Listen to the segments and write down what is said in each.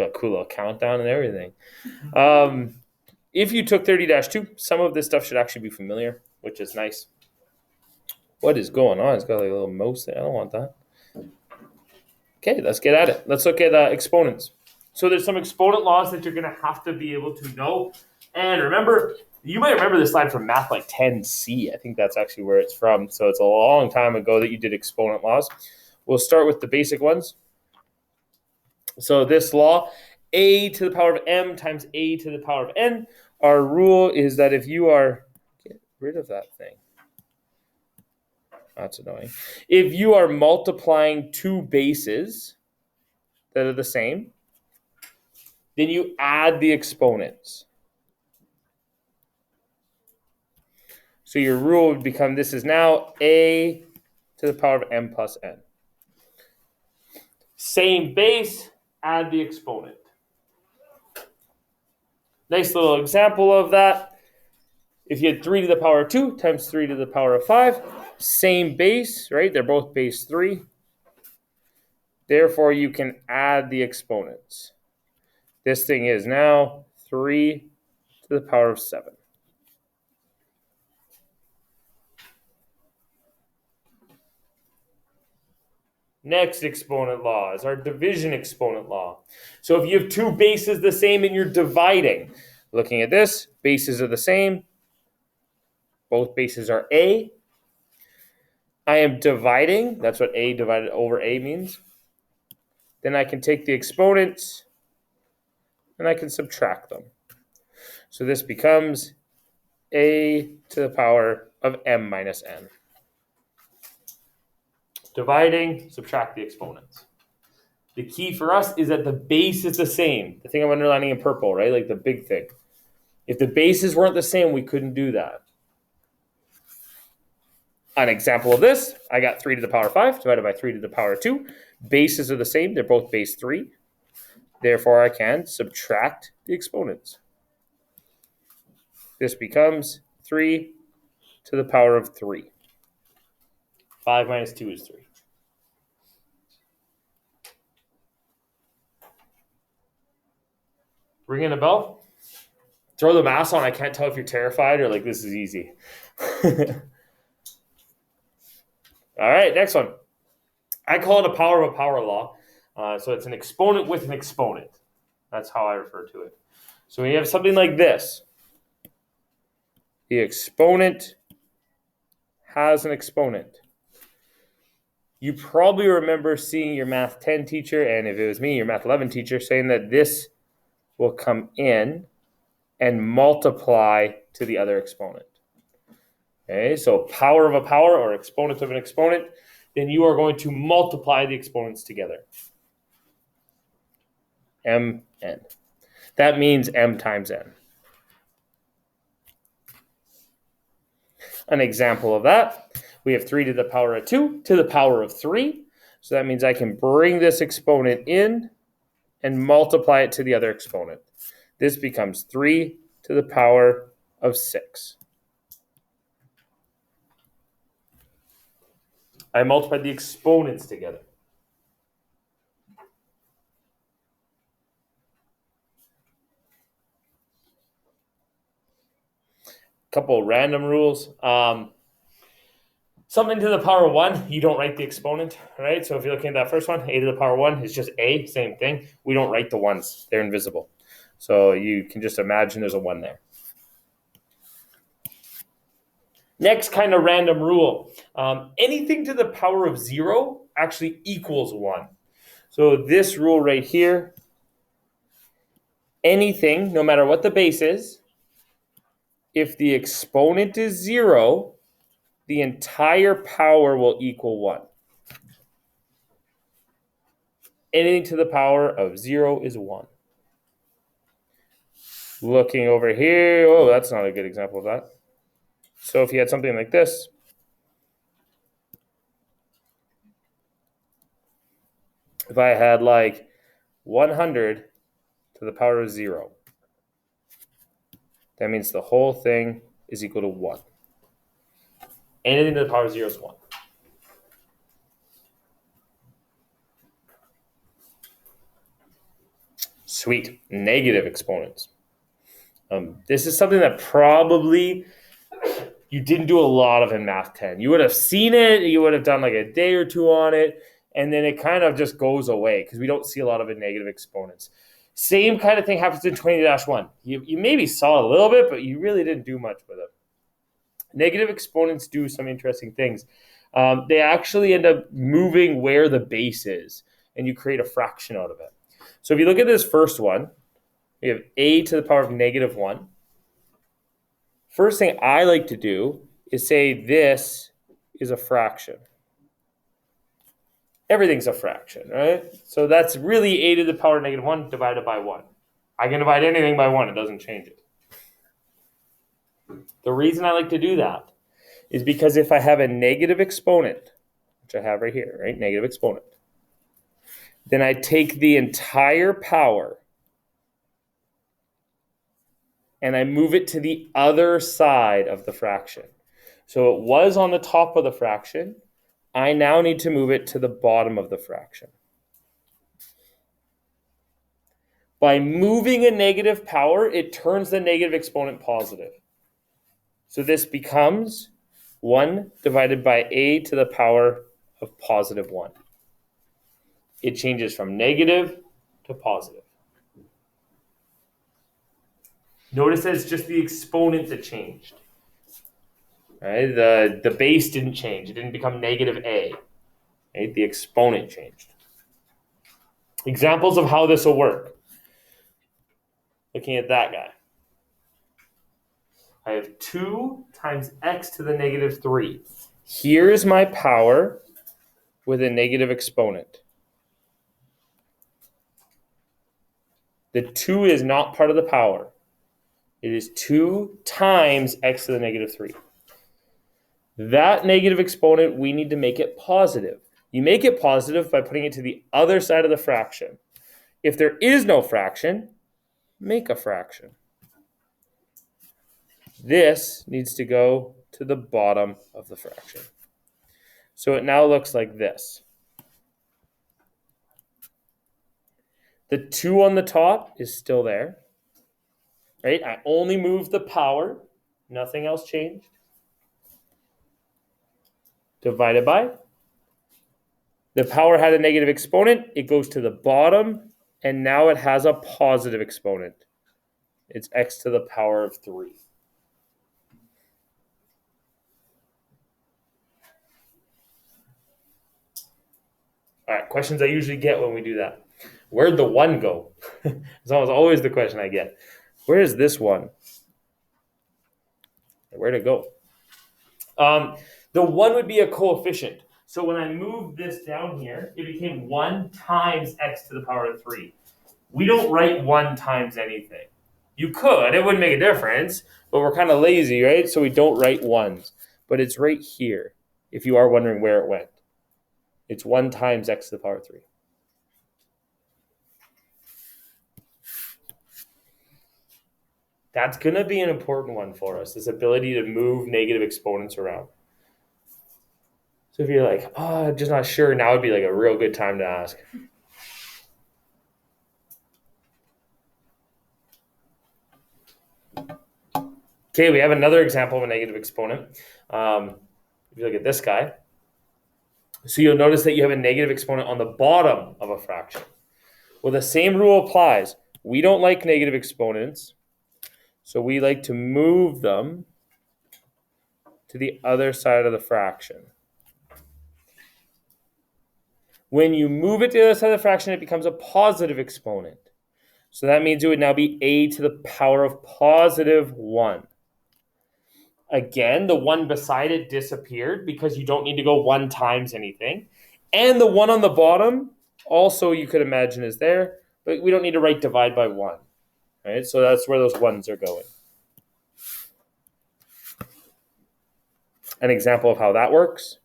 A cool little countdown and everything. If you took 30-2, some of this stuff should actually be familiar, which is nice. What is going on? It's got like a little mouse there. I don't want that. Okay, let's get at it. Let's look at exponents. So there's some exponent laws that you're going to have to be able to know. And remember, you might remember this slide from Math like 10C. I think that's actually where it's from. So it's a long time ago that you did exponent laws. We'll start with the basic ones. So this law, a to the power of m times a to the power of n. Our rule is that if you are, get rid of that thing. That's annoying. If you are multiplying two bases that are the same, then you add the exponents. So your rule would become, this is now a to the power of m plus n. Same base, add the exponent. Nice little example of that. If you had 3 to the power of 2 times 3 to the power of 5, same base, right? They're both base 3. Therefore, you can add the exponents. This thing is now 3 to the power of 7. Next exponent law is our division exponent law. So if you have two bases the same and you're dividing, looking at this, bases are the same. Both bases are a. I am dividing. That's what a divided over a means. Then I can take the exponents and I can subtract them. So this becomes a to the power of m minus n. Dividing, subtract the exponents. The key for us is that the base is the same. The thing I'm underlining in purple, right? Like the big thing. If the bases weren't the same, we couldn't do that. An example of this, I got 3 to the power of 5 divided by 3 to the power of 2. Bases are the same. They're both base 3. Therefore, I can subtract the exponents. This becomes 3 to the power of 3. 5 minus 2 is 3. Ringing a bell? Throw the mask on. I can't tell if you're terrified or like this is easy. All right, next one. I call it a power of a power law. So it's an exponent with an exponent. That's how I refer to it. So when you have something like this, the exponent has an exponent. You probably remember seeing your Math 10 teacher, and if it was me, your Math 11 teacher, saying that this will come in and multiply to the other exponent. Okay, so power of a power or exponent of an exponent, then you are going to multiply the exponents together. M, n. That means m times n. An example of that, we have 3 to the power of 2 to the power of 3. So that means I can bring this exponent in and multiply it to the other exponent. This becomes 3 to the power of 6. I multiplied the exponents together. Couple random rules. Something to the power of 1, you don't write the exponent, right? So if you're looking at that first one, a to the power of 1 is just a, same thing. We don't write the ones. They're invisible. So you can just imagine there's a 1 there. Next kind of random rule. Anything to the power of 0 actually equals 1. So this rule right here, anything, no matter what the base is, if the exponent is 0, the entire power will equal 1. Anything to the power of 0 is 1. Looking over here, oh, that's not a good example of that. So if you had something like this, if I had like 100 to the power of 0, that means the whole thing is equal to 1. Anything to the power of 0 is 1. Sweet. Negative exponents. This is something that probably you didn't do a lot of in Math 10. You would have seen it, you would have done like a day or two on it, and then it kind of just goes away because we don't see a lot of it negative exponents. Same kind of thing happens in 20-1. You maybe saw a little bit, but you really didn't do much with it. Negative exponents do some interesting things. They actually end up moving where the base is, and you create a fraction out of it. So if you look at this first one, we have a to the power of -1. First thing I like to do is say this is a fraction. Everything's a fraction, right? So that's really a to the power of -1 divided by 1. I can divide anything by 1. It doesn't change it. The reason I like to do that is because if I have a negative exponent, which I have right here, right? Negative exponent. Then I take the entire power and I move it to the other side of the fraction. So it was on the top of the fraction. I now need to move it to the bottom of the fraction. By moving a negative power, it turns the negative exponent positive. So this becomes 1 divided by a to the power of +1. It changes from negative to positive. Notice that it's just the exponent that changed. Right? The base didn't change. It didn't become -a. Right? The exponent changed. Examples of how this will work. Looking at that guy. I have 2 times x to the -3. Here's my power with a negative exponent. The 2 is not part of the power. It is 2 times x to the -3. That negative exponent, we need to make it positive. You make it positive by putting it to the other side of the fraction. If there is no fraction, make a fraction. This needs to go to the bottom of the fraction. So it now looks like this. The 2 on the top is still there. Right? I only moved the power. Nothing else changed. Divided by. The power had a negative exponent. It goes to the bottom. And now it has a positive exponent. It's x to the power of 3. All right, questions I usually get when we do that. Where'd the 1 go? It's always the question I get. Where is this 1? Where'd it go? The 1 would be a coefficient. So when I moved this down here, it became 1 times x to the power of 3. We don't write 1 times anything. You could. It wouldn't make a difference. But we're kind of lazy, right? So we don't write 1s. But it's right here, if you are wondering where it went. It's 1 times x to the power of 3. That's going to be an important one for us, this ability to move negative exponents around. So if you're like, oh, I'm just not sure, now would be like a real good time to ask. Okay, we have another example of a negative exponent. If you look at this guy, so you'll notice that you have a negative exponent on the bottom of a fraction. Well, the same rule applies. We don't like negative exponents, so we like to move them to the other side of the fraction. When you move it to the other side of the fraction, it becomes a positive exponent. So that means it would now be a to the power of +1. Again, the 1 beside it disappeared because you don't need to go 1 times anything. And the 1 on the bottom, also you could imagine is there, but we don't need to write divide by 1. Right? So that's where those 1s are going. An example of how that works.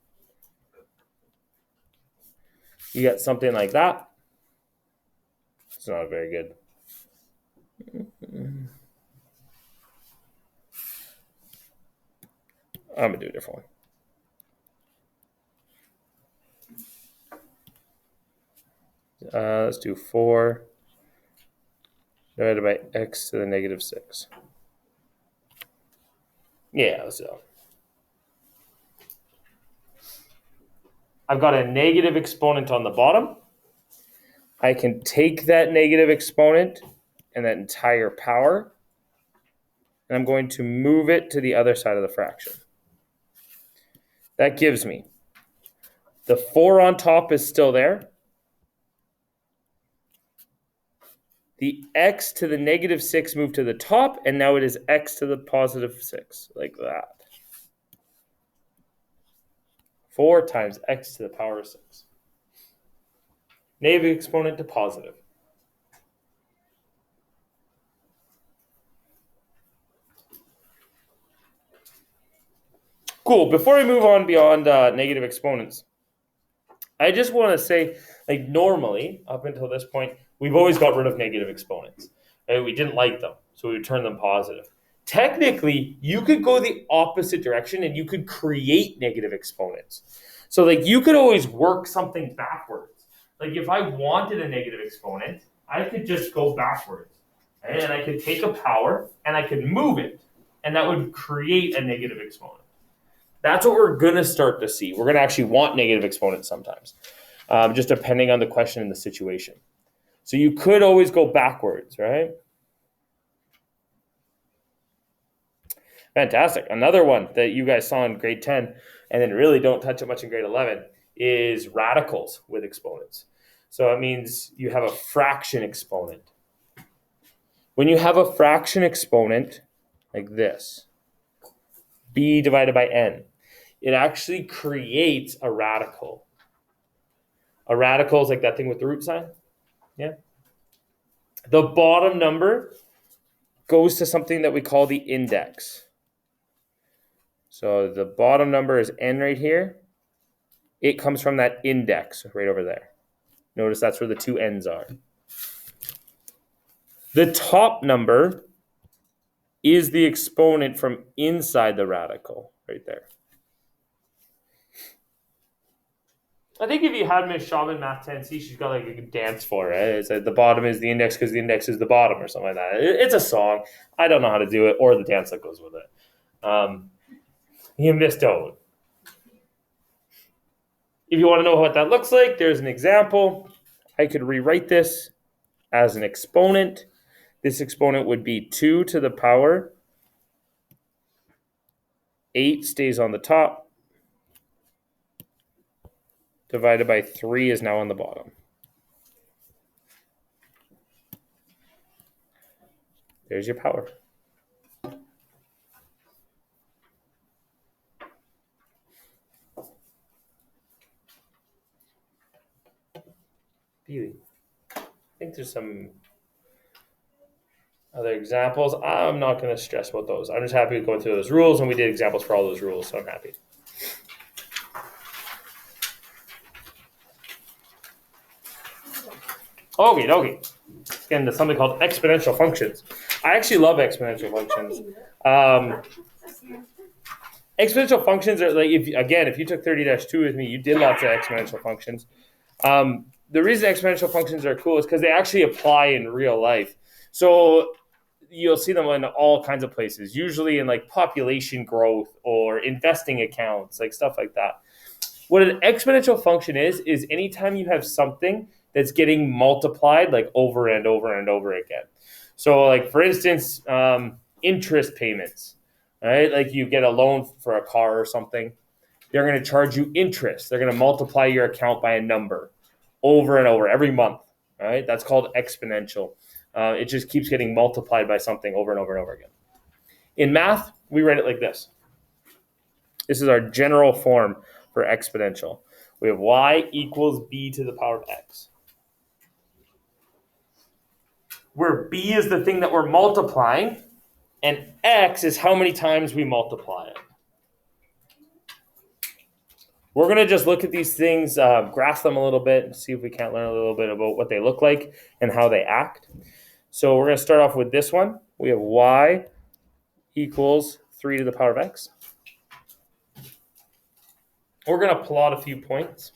You get something like that. It's not very good. I'm going to do a different one. Let's do 4 divided by x to the negative 6. Yeah, so I've got a negative exponent on the bottom. I can take that negative exponent and that entire power, and I'm going to move it to the other side of the fraction. That gives me the 4 on top is still there. The x to the negative 6 moved to the top, and now it is x to the positive 6, like that. 4 times x to the power of 6. Negative exponent to positive. Cool. Before we move on beyond negative exponents, I just want to say, like, normally, up until this point, we've always got rid of negative exponents. Right? We didn't like them, so we would turn them positive. Technically, you could go the opposite direction and you could create negative exponents. So, like, you could always work something backwards. Like, if I wanted a negative exponent, I could just go backwards. Right? And I could take a power and I could move it, and that would create a negative exponent. That's what we're going to start to see. We're going to actually want negative exponents sometimes, just depending on the question and the situation. So you could always go backwards, right? Fantastic. Another one that you guys saw in grade 10 and then really don't touch it much in grade 11 is radicals with exponents. So it means you have a fraction exponent. When you have a fraction exponent like this, b divided by n, it actually creates a radical. A radical is like that thing with the root sign. Yeah. The bottom number goes to something that we call the index. So the bottom number is n right here. It comes from that index right over there. Notice that's where the two n's are. The top number is the exponent from inside the radical right there. I think if you had Miss Shaw in Math 10C, she's got like a dance for it. It's like the bottom is the index because the index is the bottom or something like that. It's a song. I don't know how to do it or the dance that goes with it. You missed out. If you want to know what that looks like, there's an example. I could rewrite this as an exponent. This exponent would be 2 to the power. 8 stays on the top. Divided by 3 is now on the bottom. There's your power. Beauty. I think there's some other examples. I'm not going to stress about those. I'm just happy to go through those rules, and we did examples for all those rules, so I'm happy. Okay. Let's get into something called exponential functions. I actually love exponential functions. Exponential functions are like, if you took 30-2 with me, you did lots of exponential functions. The reason exponential functions are cool is because they actually apply in real life. So you'll see them in all kinds of places, usually in like population growth or investing accounts, like stuff like that. What an exponential function is anytime you have something that's getting multiplied like over and over and over again. So like, for instance, interest payments, right? Like you get a loan for a car or something. They're going to charge you interest. They're going to multiply your account by a number over and over every month, right? That's called exponential. It just keeps getting multiplied by something over and over and over again. In math, we write it like this. This is our general form for exponential. We have y equals b to the power of x. Where b is the thing that we're multiplying, and x is how many times we multiply it. We're going to just look at these things, graph them a little bit, and see if we can't learn a little bit about what they look like and how they act. So we're going to start off with this one. We have y equals 3 to the power of x. We're going to plot a few points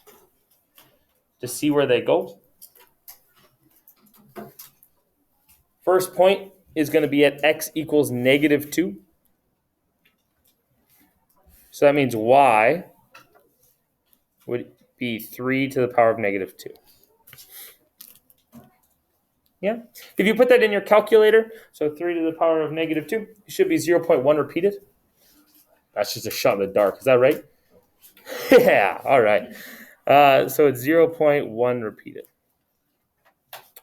to see where they go. First point is going to be at x equals -2. So that means y would be 3 to the power of -2. Yeah. If you put that in your calculator, so 3 to the power of -2, it should be 0.1 repeated. That's just a shot in the dark. Is that right? Yeah. All right. So it's 0.1 repeated.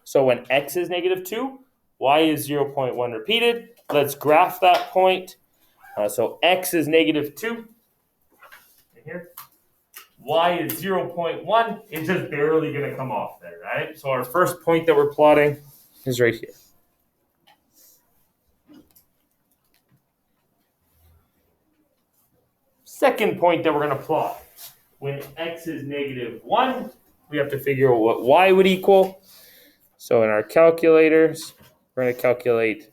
So when x is -2, y is 0.1 repeated. Let's graph that point. So x is -2. Here. Y is 0.1. It's just barely going to come off there, right? So our first point that we're plotting is right here. Second point that we're going to plot. When x is -1, we have to figure out what y would equal. So in our calculators, we're going to calculate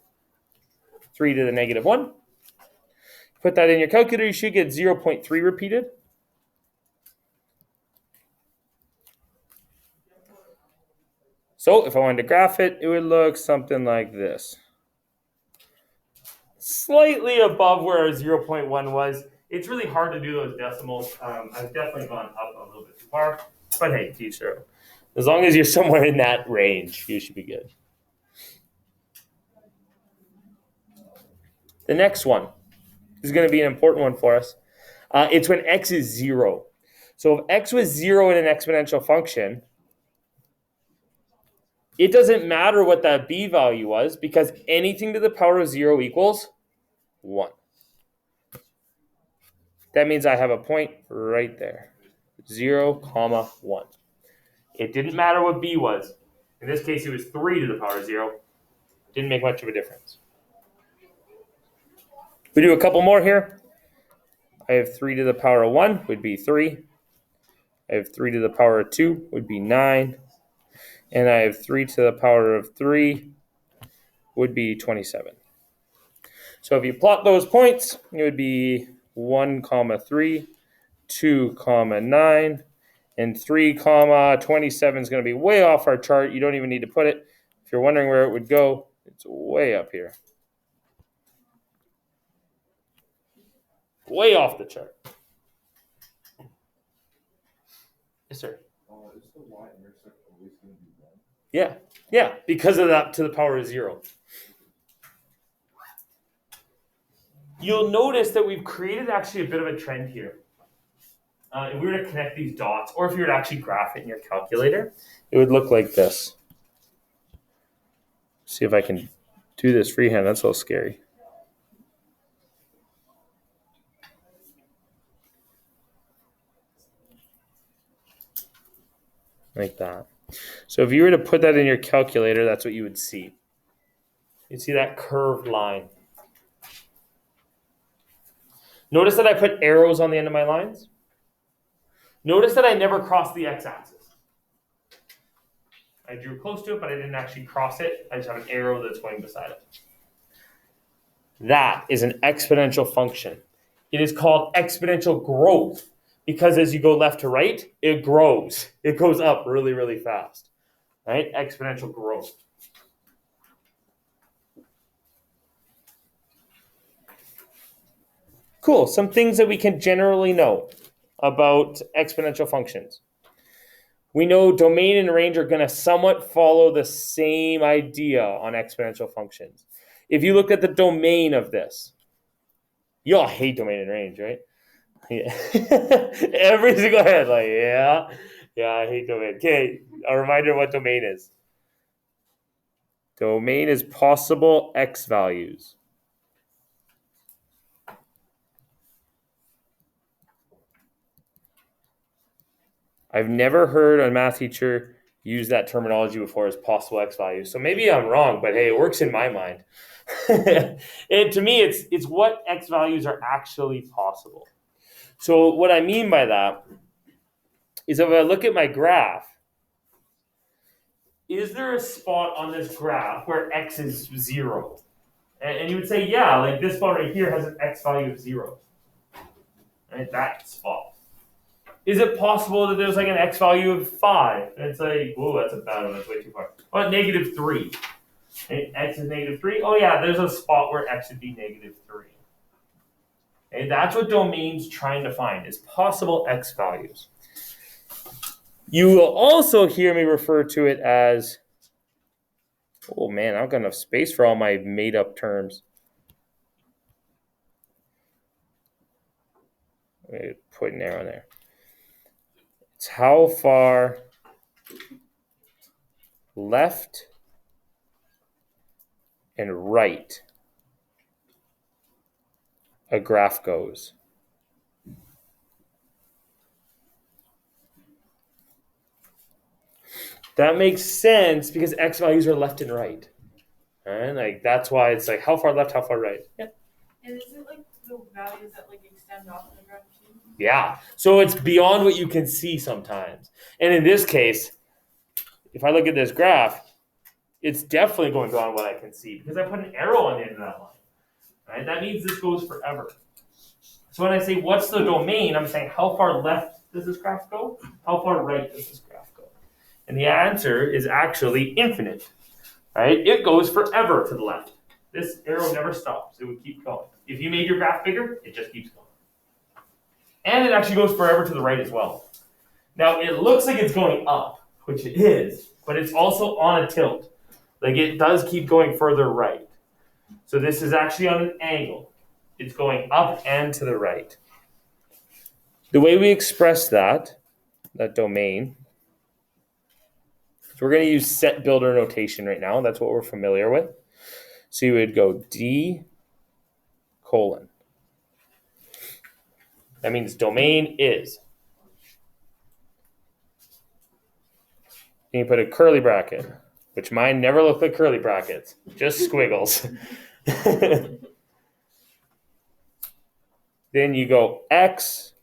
3 to the -1. Put that in your calculator, you should get 0.3 repeated. So if I wanted to graph it, it would look something like this. Slightly above where our 0.1 was. It's really hard to do those decimals. I've definitely gone up a little bit too far. But hey, teach your own. As long as you're somewhere in that range, you should be good. The next one is going to be an important one for us. It's when x is 0. So if x was 0 in an exponential function, it doesn't matter what that b value was because anything to the power of 0 equals 1. That means I have a point right there. 0, 1. It didn't matter what b was. In this case, it was 3 to the power of 0. Didn't make much of a difference. We do a couple more here. I have 3 to the power of 1 would be 3. I have 3 to the power of 2 would be 9. And I have 3 to the power of 3 would be 27. So if you plot those points, it would be 1, 3, 2, 9, and 3, 27 is going to be way off our chart. You don't even need to put it. If you're wondering where it would go, it's way up here. Way off the chart. Yes, sir. Is the y-intercept always going to be 1? Yeah, because of that to the power of 0. You'll notice that we've created actually a bit of a trend here. If we were to connect these dots, or if you were to actually graph it in your calculator, it would look like this. See if I can do this freehand. That's a little scary. Like that. So if you were to put that in your calculator, that's what you would see. You'd see that curved line. Notice that I put arrows on the end of my lines. Notice that I never crossed the x-axis. I drew close to it, but I didn't actually cross it. I just have an arrow that's going beside it. That is an exponential function. It is called exponential growth because as you go left to right, it grows. It goes up really, really fast. Right? Exponential growth. Cool. Some things that we can generally know about exponential functions. We know domain and range are going to somewhat follow the same idea on exponential functions. If you look at the domain of this, you all hate domain and range, right? Yeah. Every single head, like, yeah, I hate domain. Okay, a reminder of what domain is. Domain is possible x values. I've never heard a math teacher use that terminology before as possible x values. So maybe I'm wrong, but hey, it works in my mind. And to me, it's what x values are actually possible. So what I mean by that is if I look at my graph, is there a spot on this graph where x is 0? And you would say, yeah, like this spot right here has an x value of 0. Right, that spot. Is it possible that there's like an x value of 5? And it's like, whoa, that's a bad one. That's way too far. What about -3? Okay, x is -3. Oh yeah, there's a spot where x would be -3. Okay, that's what domain's trying to find, is possible x values. You will also hear me refer to it as, oh man, I don't got enough space for all my made up terms. Let me put an arrow there. It's how far left and right a graph goes. That makes sense because x values are left and right. And like that's why it's like how far left, how far right. Yeah. And is it like the values that like extend off the graph too? Yeah. So it's beyond what you can see sometimes. And in this case, if I look at this graph, it's definitely going beyond what I can see because I put an arrow on the end of that line. Right? That means this goes forever. So when I say what's the domain, I'm saying how far left does this graph go? How far right does this graph go? And the answer is actually infinite. Right? It goes forever to the left. This arrow never stops. It would keep going. If you made your graph bigger, it just keeps going. And it actually goes forever to the right as well. Now, it looks like it's going up, which it is, but it's also on a tilt. Like it does keep going further right. So this is actually on an angle. It's going up and to the right. The way we express that domain, so we're going to use set builder notation right now. That's what we're familiar with. So you would go D colon. That means domain is. And you put a curly bracket, which mine never look like curly brackets, just squiggles. Then you go X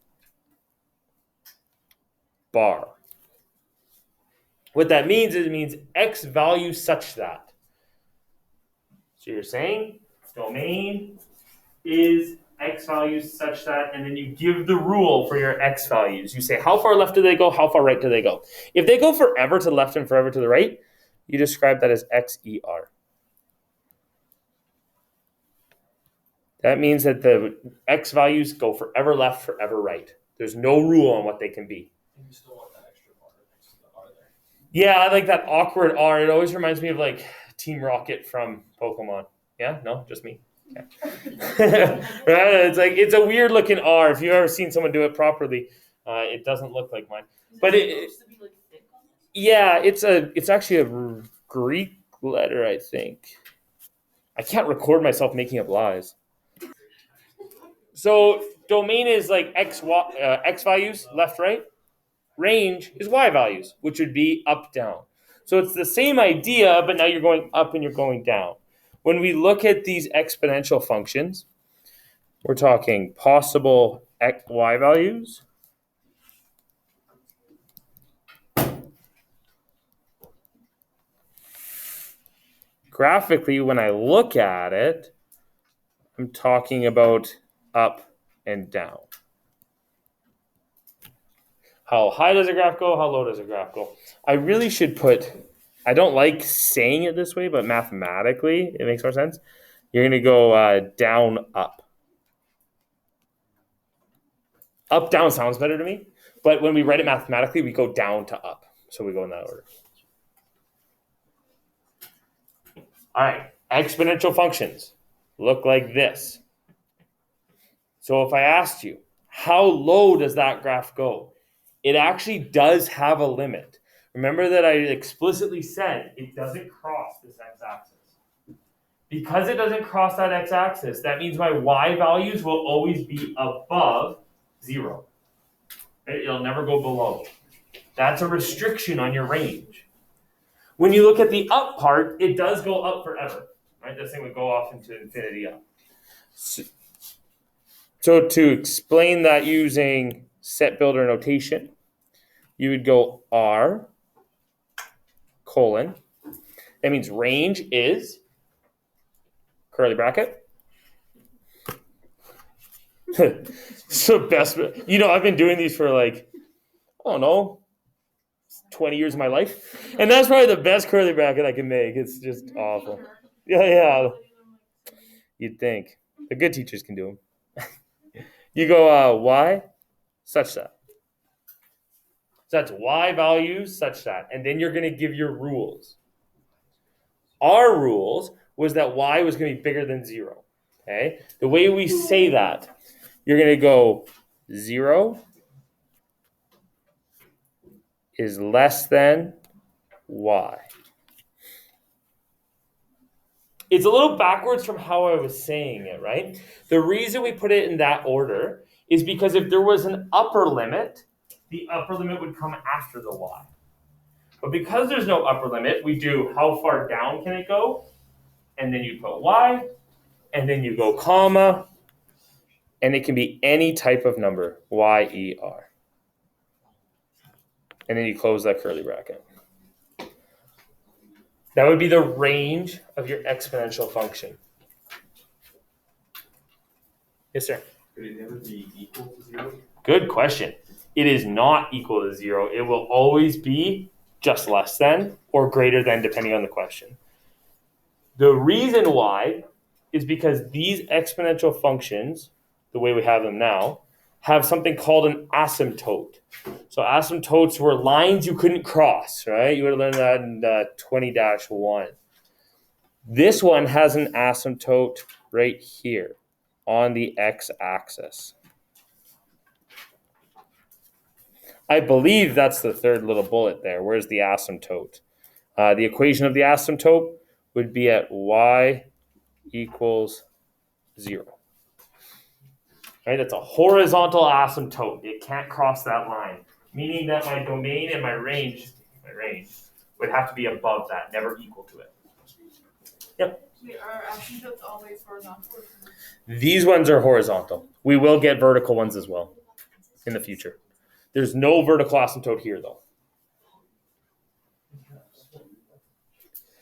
bar. What that means is it means X value such that. So you're saying domain is X values such that, and then you give the rule for your X values. You say how far left do they go, how far right do they go. If they go forever to the left and forever to the right, you describe that as XER. That means that the X values go forever left, forever right. There's no rule on what they can be. And you still want that extra bar next to the R there. Yeah, I like that awkward R. It always reminds me of like Team Rocket from Pokemon. Yeah? No? Just me? Yeah. Right? It's like, it's a weird looking R. If you've ever seen someone do it properly, it doesn't look like mine. But it supposed to be like thick on this? yeah, it's actually a Greek letter, I think. I can't record myself making up lies. So domain is like X values, left, right. Range is Y values, which would be up, down. So it's the same idea, but now you're going up and you're going down. When we look at these exponential functions, we're talking possible Y values. Graphically, when I look at it, I'm talking about up and down. How high does a graph go? How low does a graph go? I really should put, I don't like saying it this way, but mathematically, it makes more sense. You're going to go down, up. Up, down sounds better to me. But when we write it mathematically, we go down to up. So we go in that order. All right, exponential functions look like this. So if I asked you, how low does that graph go? It actually does have a limit. Remember that I explicitly said it doesn't cross this x-axis. Because it doesn't cross that x-axis, that means my y values will always be above 0. It'll never go below. That's a restriction on your range. When you look at the up part, it does go up forever. Right? This thing would go off into infinity up. So to explain that using set builder notation, you would go R colon. That means range is curly bracket. So best, I've been doing these for like, I don't know, 20 years of my life. And that's probably the best curly bracket I can make. It's just awful. Yeah. You'd think. The good teachers can do them. You go y such that. So that's y values such that. And then you're going to give your rules. Our rules was that y was going to be bigger than 0. Okay? The way we say that, you're going to go 0 is less than y. It's a little backwards from how I was saying it, right? The reason we put it in that order is because if there was an upper limit, the upper limit would come after the y. But because there's no upper limit, we do how far down can it go? And then you put y, and then you go comma, and it can be any type of number, y-e-r. And then you close that curly bracket. That would be the range of your exponential function. Yes, sir? Could it never be equal to 0? Good question. It is not equal to 0. It will always be just less than or greater than, depending on the question. The reason why is because these exponential functions, the way we have them now, have something called an asymptote. So asymptotes were lines you couldn't cross, right? You would have learned that in 20-1. This one has an asymptote right here on the x-axis. I believe that's the third little bullet there. Where's the asymptote? The equation of the asymptote would be at y equals 0. Right? That's a horizontal asymptote. It can't cross that line, meaning that my domain and my range would have to be above that, never equal to it. Yep. Are asymptotes always horizontal? These ones are horizontal. We will get vertical ones as well in the future. There's no vertical asymptote here, though.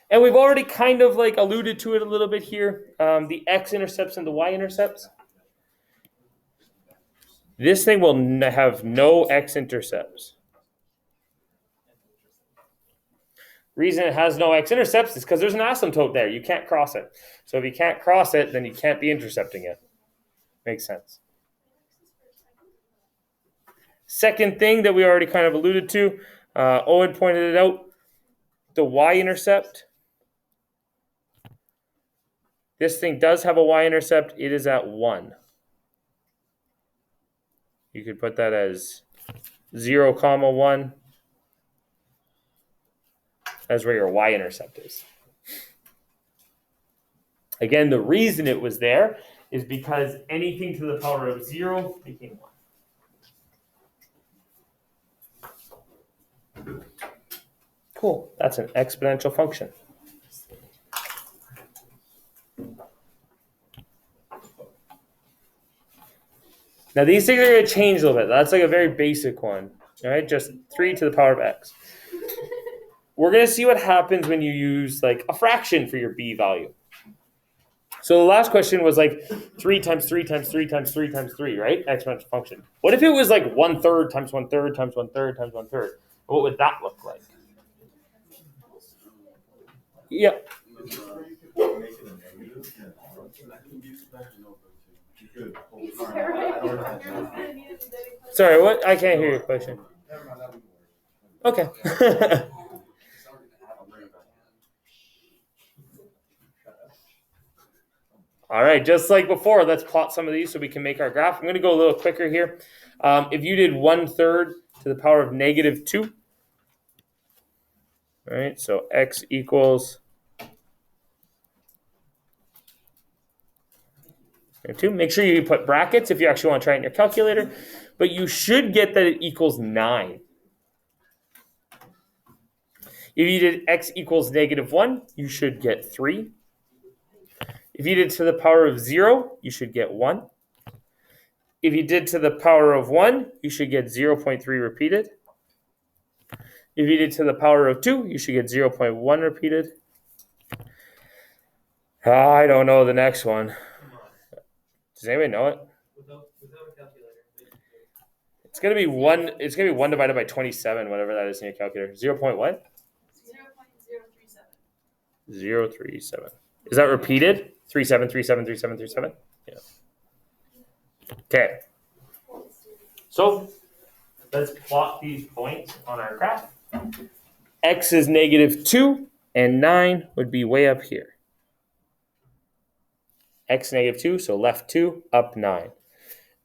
And we've already kind of like alluded to it a little bit here. The x-intercepts and the y-intercepts. This thing will have no x-intercepts. Reason it has no x-intercepts is because there's an asymptote there. You can't cross it. So if you can't cross it, then you can't be intercepting it. Makes sense. Second thing that we already kind of alluded to, Owen pointed it out, the y-intercept. This thing does have a y-intercept. It is at 1. You could put that as 0, 1. That's where your y-intercept is. Again, the reason it was there is because anything to the power of 0 became 1. Cool. That's an exponential function. Now, these things are going to change a little bit. That's like a very basic one. All right, just 3 to the power of x. We're going to see what happens when you use like a fraction for your b value. So the last question was like 3 times 3 times 3 times 3 times 3, right? Exponential function. What if it was like 1/3 times 1/3 times 1/3 times 1/3? What would that look like? Yeah. Sorry, what? I can't hear your question. Okay. All right, just like before, let's plot some of these so we can make our graph. I'm going to go a little quicker here. If you did 1/3 to the power of -2, all right, so x equals 2. Make sure you put brackets if you actually want to try it in your calculator, but you should get that it equals 9. If you did x equals -1, you should get 3. If you did to the power of 0, you should get 1. If you did to the power of 1, you should get 0.3 repeated. If you did to the power of 2, you should get 0.1 repeated. I don't know the next one. Does anybody know it? Without a calculator. It's gonna be 1. It's gonna be 1 divided by 27, whatever that is in your calculator. 0. What? 0.037. 0.037. Is that repeated? 37, 37, 37, 37? Yeah. Okay. So let's plot these points on our graph. X is -2, and 9 would be way up here. X -2, so left 2, up 9.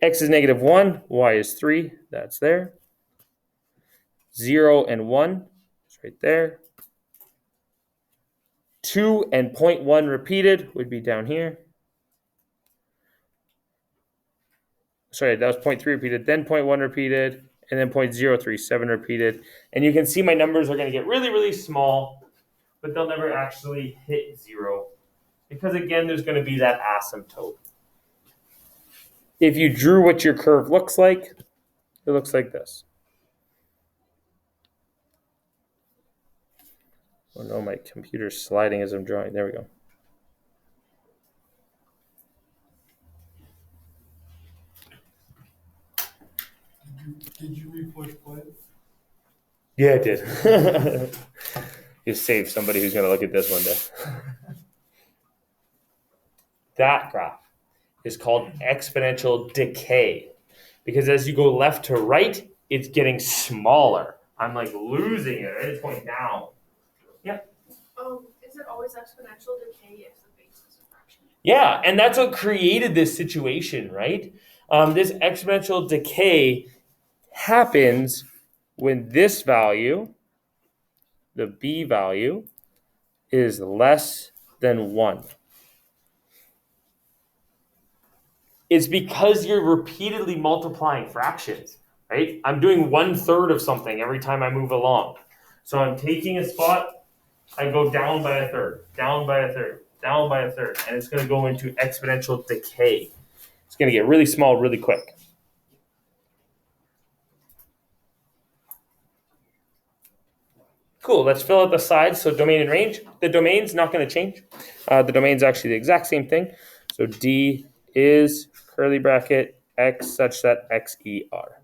X is -1, Y is 3, that's there. 0 and 1, it's right there. 2 and 0.1 repeated would be down here. Sorry, that was 0.3 repeated, then 0.1 repeated, and then 0.037 repeated. And you can see my numbers are going to get really, really small, but they'll never actually hit 0. Because again, there's going to be that asymptote. If you drew what your curve looks like, it looks like this. Oh no, my computer's sliding as I'm drawing. There we go. Did you re-push play? Yeah, it did. You save somebody who's going to look at this one day. That graph is called exponential decay because as you go left to right, it's getting smaller. I'm like losing it. Right? It's going down. Yep. Is it always exponential decay if the base is a fraction? Yeah, and that's what created this situation, right? This exponential decay happens when this value, the b value, is less than 1. It's because you're repeatedly multiplying fractions, right? I'm doing 1/3 of something every time I move along. So I'm taking a spot, I go down by a third, down by a third, down by a third, and it's going to go into exponential decay. It's going to get really small really quick. Cool, let's fill out the sides. So domain and range. The domain's not going to change. The domain's actually the exact same thing. So D is curly bracket X such that XER.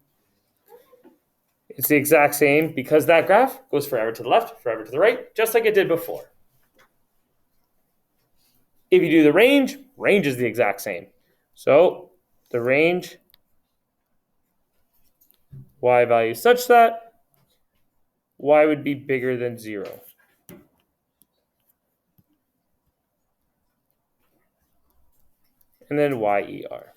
It's the exact same because that graph goes forever to the left, forever to the right, just like it did before. If you do the range, range is the exact same. So the range, Y value such that Y would be bigger than 0. And then YER.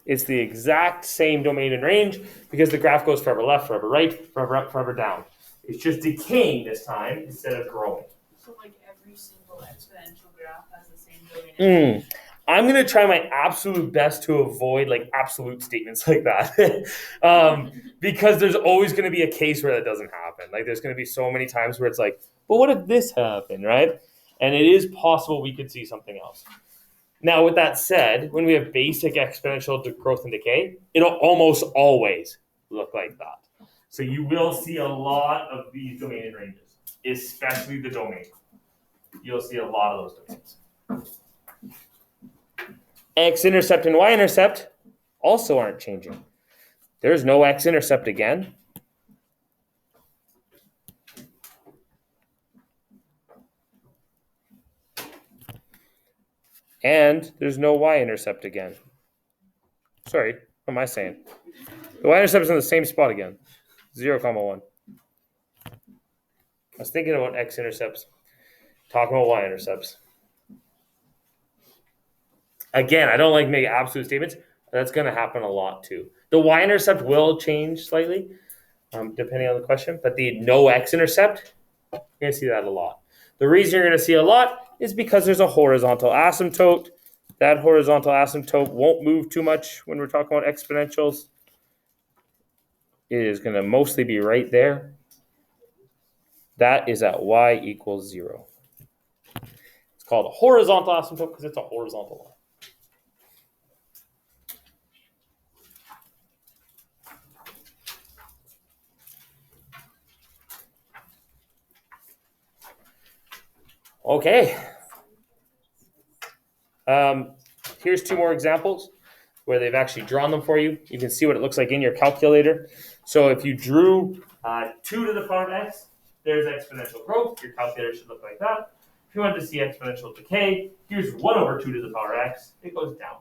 It's the exact same domain and range because the graph goes forever left, forever right, forever up, forever down. It's just decaying this time instead of growing. So like every single exponential graph has the same domain. I'm going to try my absolute best to avoid like absolute statements like that because there's always going to be a case where that doesn't happen. Like there's going to be so many times where it's like, but what if this happened, right? And it is possible we could see something else. Now, with that said, when we have basic exponential growth and decay, it'll almost always look like that. So you will see a lot of these domain and ranges, especially the domain. You'll see a lot of those domains. X-intercept and y-intercept also aren't changing. There's no x-intercept again. And there's no y-intercept again. Sorry, what am I saying? The y-intercept is in the same spot again. 0, 1. I was thinking about x-intercepts, talking about y-intercepts. Again, I don't like making absolute statements. That's going to happen a lot too. The y-intercept will change slightly, depending on the question, but the no x-intercept, you're going to see that a lot. The reason you're going to see a lot is because there's a horizontal asymptote. That horizontal asymptote won't move too much when we're talking about exponentials. It is going to mostly be right there. That is at y equals 0. It's called a horizontal asymptote because it's a horizontal line. Okay. Here's 2 more examples. where they've actually drawn them for you. You can see what it looks like in your calculator. So if you drew 2 to the power of x, there's exponential growth. Your calculator should look like that. If you wanted to see exponential decay, here's 1 over 2 to the power x. It goes down.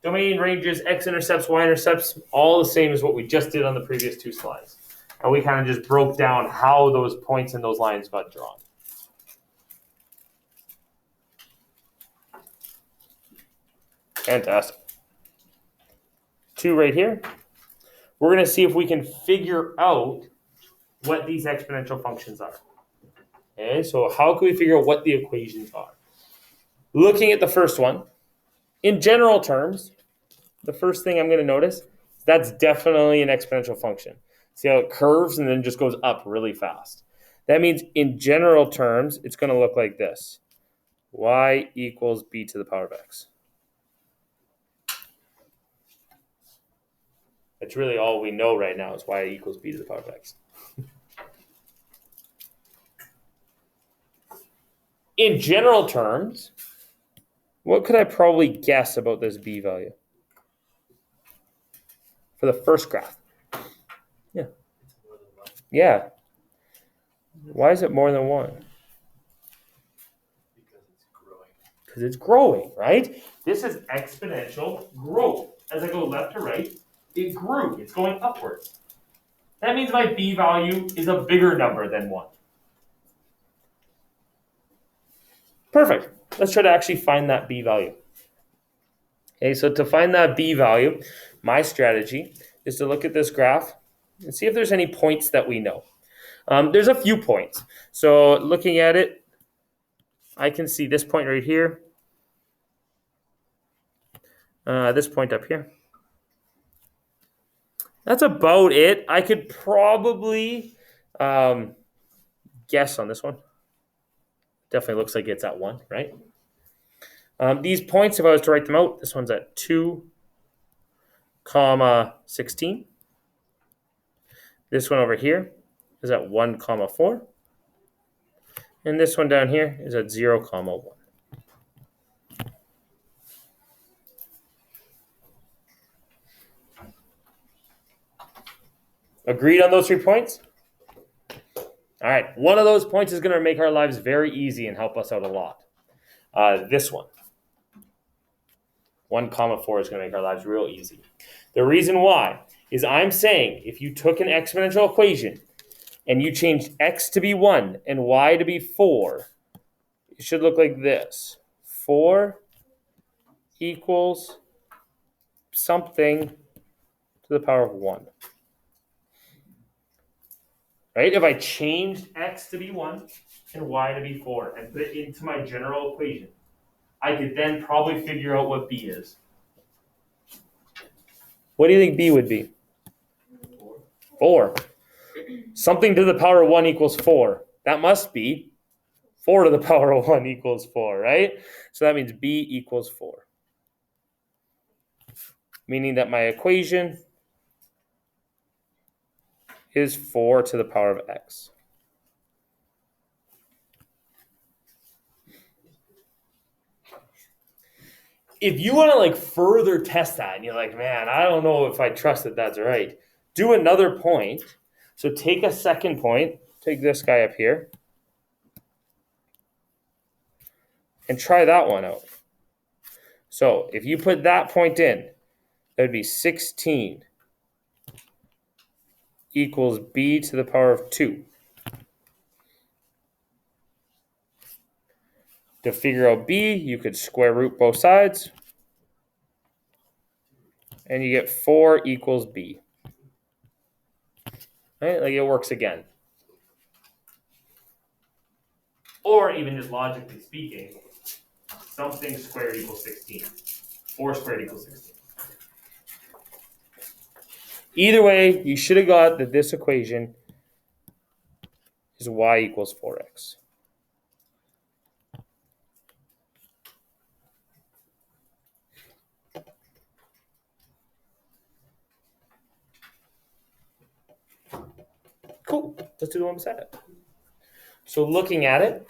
Domain ranges, x-intercepts, y-intercepts, all the same as what we just did on the previous 2 slides. And we kind of just broke down how those points and those lines got drawn. Fantastic. 2 right here. We're going to see if we can figure out what these exponential functions are. Okay, so how can we figure out what the equations are? Looking at the first one, in general terms, the first thing I'm going to notice is that's definitely an exponential function. See how it curves and then just goes up really fast. That means in general terms, it's going to look like this. Y equals b to the power of x. That's really all we know right now is y equals b to the power of x. In general terms, what could I probably guess about this b value? For the first graph. Yeah. Yeah. Why is it more than 1? Because it's growing, right? This is exponential growth. As I go left to right, it grew. It's going upwards. That means my b value is a bigger number than 1. Perfect. Let's try to actually find that b value. Okay, so to find that b value, my strategy is to look at this graph and see if there's any points that we know. There's a few points. So looking at it, I can see this point right here, this point up here. That's about it. I could probably guess on this one. Definitely looks like it's at 1, right? These points, if I was to write them out, this one's at 2, 16. This one over here is at 1, 4. And this one down here is at 0, 1. Agreed on those 3 points? All right, one of those points is going to make our lives very easy and help us out a lot. This one. 1, 4 is going to make our lives real easy. The reason why is I'm saying if you took an exponential equation and you changed x to be 1 and y to be 4, it should look like this. 4 equals something to the power of 1. Right? If I changed x to be 1 and y to be 4 and put it into my general equation, I could then probably figure out what b is. What do you think b would be? 4. Something to the power of 1 equals 4. That must be 4 to the power of 1 equals 4, right? So that means b equals 4. Meaning that my equation is 4 to the power of x. If you want to further test that and you're like, man, I don't know if I trust that that's right, do another point. So take a second point, take this guy up here, and try that one out. So if you put that point in, that would be 16 equals b to the power of 2. To figure out b, you could square root both sides, and you get 4 equals b. Right? It works again. Or even just logically speaking, something squared equals 16. 4 squared equals 16. Either way, you should have got that this equation is y equals 4x. Cool. Let's do the one beside it. So looking at it,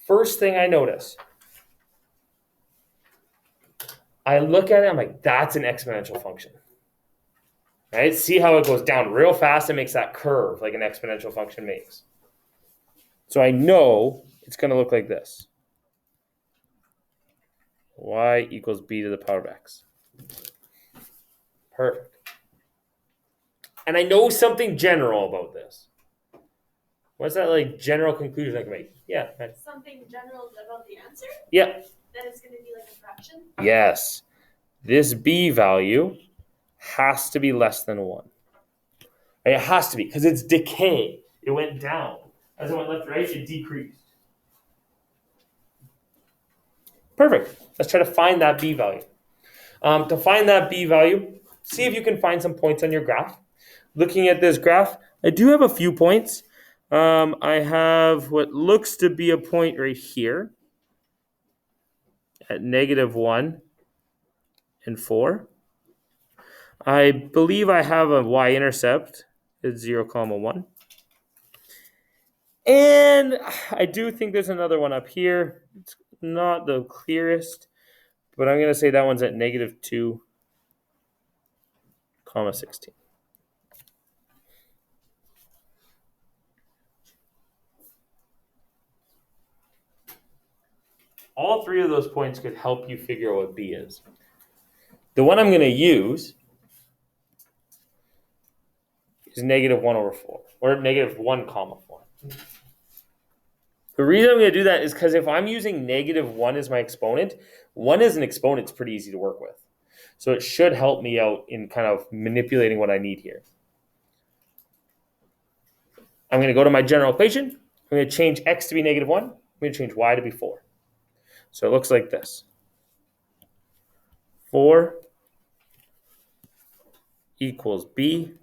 first thing I notice, I look at it, I'm like, that's an exponential function. Right? See how it goes down real fast and makes that curve like an exponential function makes. So I know it's going to look like this. Y equals b to the power of x. Perfect. And I know something general about this. What's that like general conclusion I can make? Yeah. Right. Something general about the answer? Yeah. That it's going to be like a fraction? Yes. This b value has to be less than 1. It has to be because it's decay. It went down. As it went left to right, it decreased. Perfect. Let's try to find that b value. To find that b value, see if you can find some points on your graph. Looking at this graph, I do have a few points. I have what looks to be a point right here at -1 and 4. I believe I have a y-intercept at 0, 1. And I do think there's another one up here. It's not the clearest, but I'm going to say that one's at -2, 16. All three of those points could help you figure out what b is. The one I'm going to use is -1/4, or -1, 4. The reason I'm going to do that is because if I'm using -1 as my exponent, 1 as an exponent is pretty easy to work with. So it should help me out in kind of manipulating what I need here. I'm going to go to my general equation. I'm going to change x to be -1. I'm going to change y to be 4. So it looks like this. 4 equals b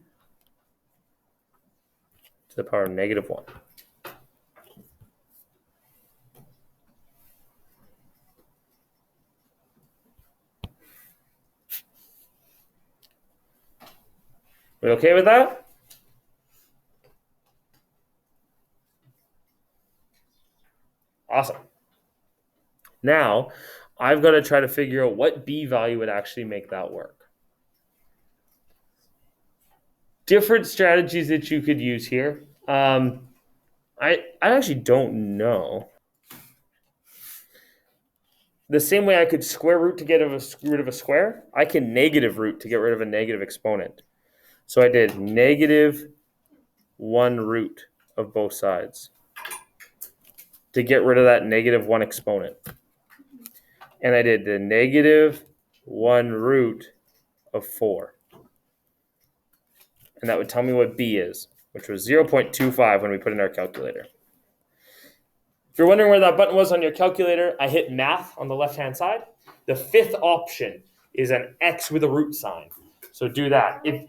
to the power of -1. We okay with that? Awesome. Now, I've got to try to figure out what b value would actually make that work. Different strategies that you could use here. I actually don't know. The same way I could square root to get rid of a square, I can negative root to get rid of a negative exponent. So I did -1 root of both sides to get rid of that -1 exponent. And I did the -1 root of 4. And that would tell me what b is, which was 0.25 when we put in our calculator. If you're wondering where that button was on your calculator, I hit math on the left-hand side. The fifth option is an x with a root sign. So do that. If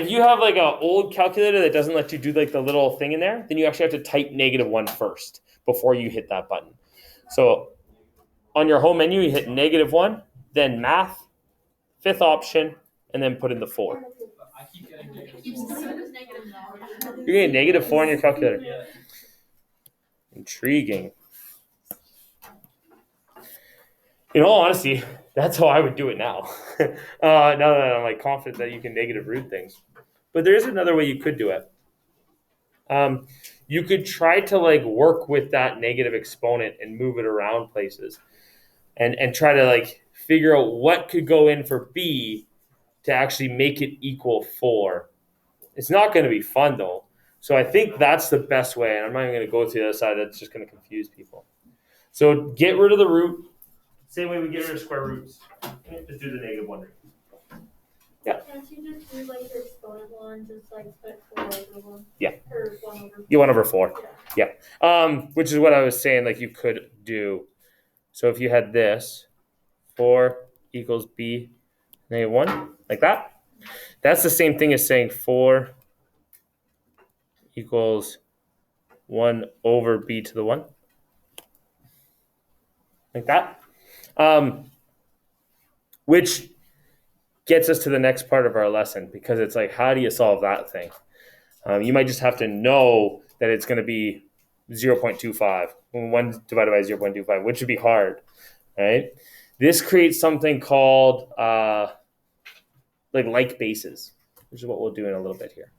you have like an old calculator that doesn't let you do like the little thing in there, then you actually have to type -1 first before you hit that button. So on your home menu, you hit -1, then math, fifth option, and then put in the 4. I keep getting You're getting -4 on your calculator. Yeah. Intriguing. In all honesty, that's how I would do it now. Now that I'm like confident that you can negative root things. But there is another way you could do it. You could try to like work with that negative exponent and move it around places, and try to like figure out what could go in for b to actually make it equal 4. It's not going to be fun though. So I think that's the best way, and I'm not even going to go to the other side. That's just going to confuse people. So get rid of the root. Same way we get rid of square roots. Just do the -1 root. Yeah. Can't you just do like the exponent one, just like put 4/1? Yeah. Or 1/4. You 1/4. Yeah. Which is what I was saying, like you could do. So if you had this, 4 equals b -1, like that. That's the same thing as saying 4 equals 1/b to the 1. Like that. Which gets us to the next part of our lesson, because it's like, how do you solve that thing? You might just have to know that it's going to be 0.25, 1 divided by 0.25, which would be hard. right? This creates something called like bases, which is what we'll do in a little bit here.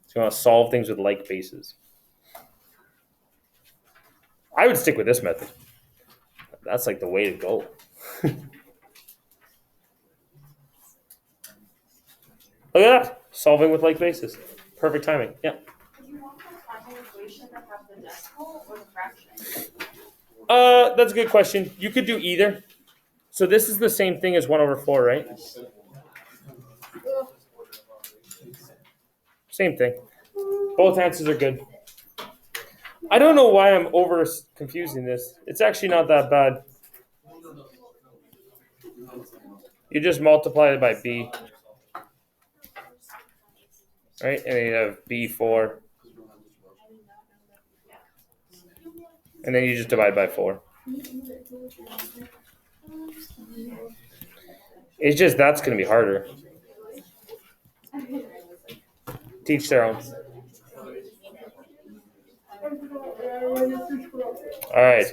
So you want to solve things with like bases. I would stick with this method. That's like the way to go. Look at that. Solving with like bases. Perfect timing. Yeah. Do you want the final equation to have the decimal or the fraction? That's a good question. You could do either. So this is the same thing as 1/4, right? Same thing. Both answers are good. I don't know why I'm over confusing this. It's actually not that bad. You just multiply it by b. Right? And then you have b4. And then you just divide by 4. It's just that's going to be harder. Teach their own. All right.